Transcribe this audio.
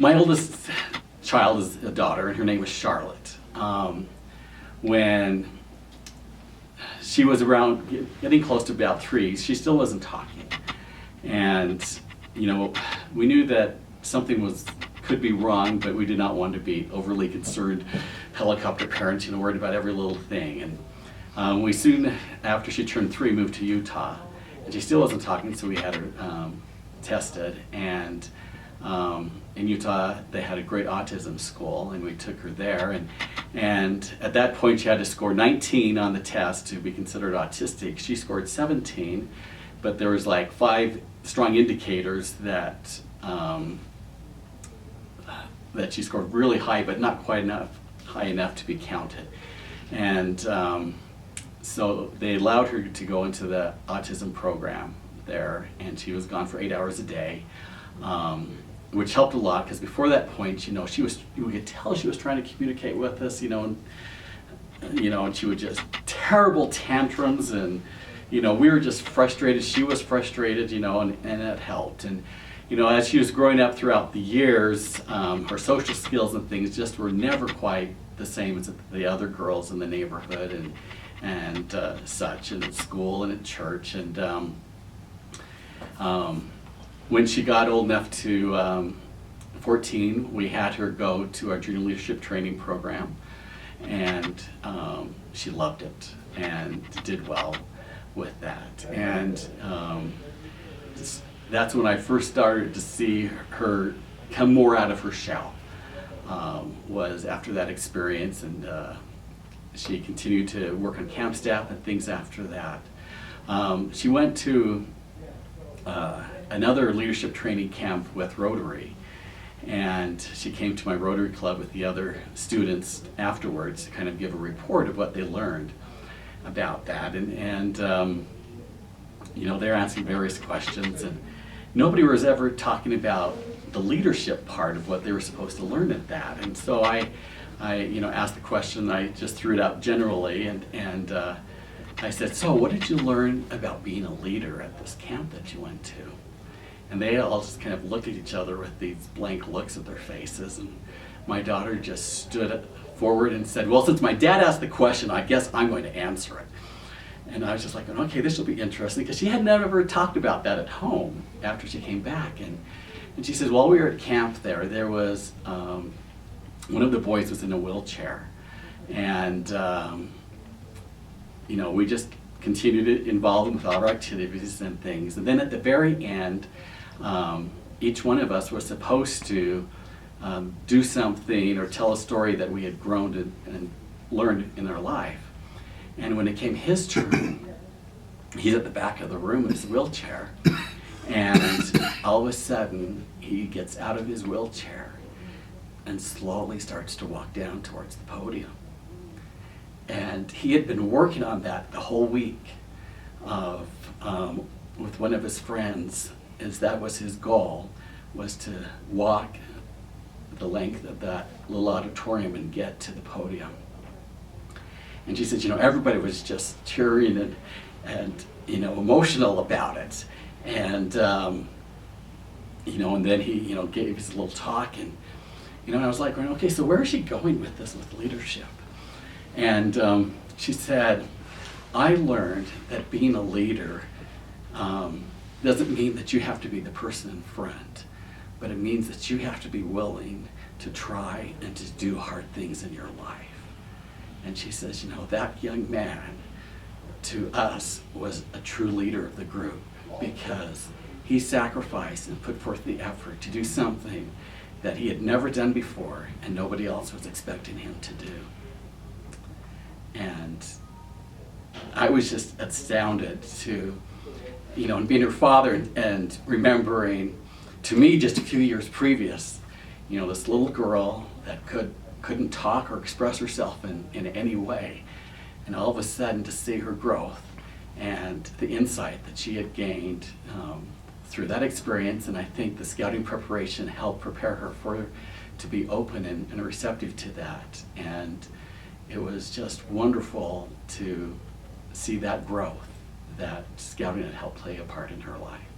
My oldest child is a daughter, and her name was Charlotte. When she was around, getting close to about 3, she still wasn't talking. And, you know, we knew that something could be wrong, but we did not want to be overly concerned helicopter parents, you know, worried about every little thing. And we soon, after she turned 3, moved to Utah. And she still wasn't talking, so we had her tested. And in Utah, they had a great autism school, and we took her there. And at that point, she had to score 19 on the test to be considered autistic. She scored 17, but there was like 5 strong indicators that that she scored really high, but not quite high enough to be counted. And so they allowed her to go into the autism program there, and she was gone for 8 hours a day. Which helped a lot, because before that point, you know, you could tell she was trying to communicate with us, and she would just terrible tantrums, and we were just frustrated. She was frustrated, and it helped. And as she was growing up throughout the years, her social skills and things just were never quite the same as the other girls in the neighborhood and such, and at school and at church. And when she got old enough to 14, we had her go to our junior leadership training program, and she loved it and did well with that. And that's when I first started to see her come more out of her shell, was after that experience. And she continued to work on camp staff and things after that. She went to another leadership training camp with Rotary, and she came to my Rotary Club with the other students afterwards to kind of give a report of what they learned about that. And they're asking various questions, and nobody was ever talking about the leadership part of what they were supposed to learn at that. And so I asked the question. I just threw it out generally, and I said, "So what did you learn about being a leader at this camp that you went to?" And they all just kind of looked at each other with these blank looks at their faces. And my daughter just stood forward and said, "Well, since my dad asked the question, I guess I'm going to answer it." And I was just like, okay, this will be interesting, because she had never talked about that at home after she came back. And she says, while we were at camp there was, one of the boys was in a wheelchair. And we just continued to involve him with all our activities and things. And then at the very end, each one of us was supposed to do something or tell a story that we had grown and learned in our life. And when it came his turn, he's at the back of the room in his wheelchair. And all of a sudden, he gets out of his wheelchair and slowly starts to walk down towards the podium. And he had been working on that the whole week with one of his friends, as that was his goal, was to walk the length of that little auditorium and get to the podium. And she said, everybody was just cheering and emotional about it. And, and then he, gave his little talk, and, I was like, okay, so where is she going with this, with leadership? And she said, I learned that being a leader doesn't mean that you have to be the person in front, but it means that you have to be willing to try and to do hard things in your life. And she says, that young man to us was a true leader of the group, because he sacrificed and put forth the effort to do something that he had never done before and nobody else was expecting him to do. And I was just astounded to, and being her father and remembering, to me, just a few years previous, this little girl that couldn't talk or express herself in any way, and all of a sudden to see her growth and the insight that she had gained through that experience. And I think the scouting preparation helped prepare her to be open and receptive to that. And it was just wonderful to see that growth that scouting had helped play a part in her life.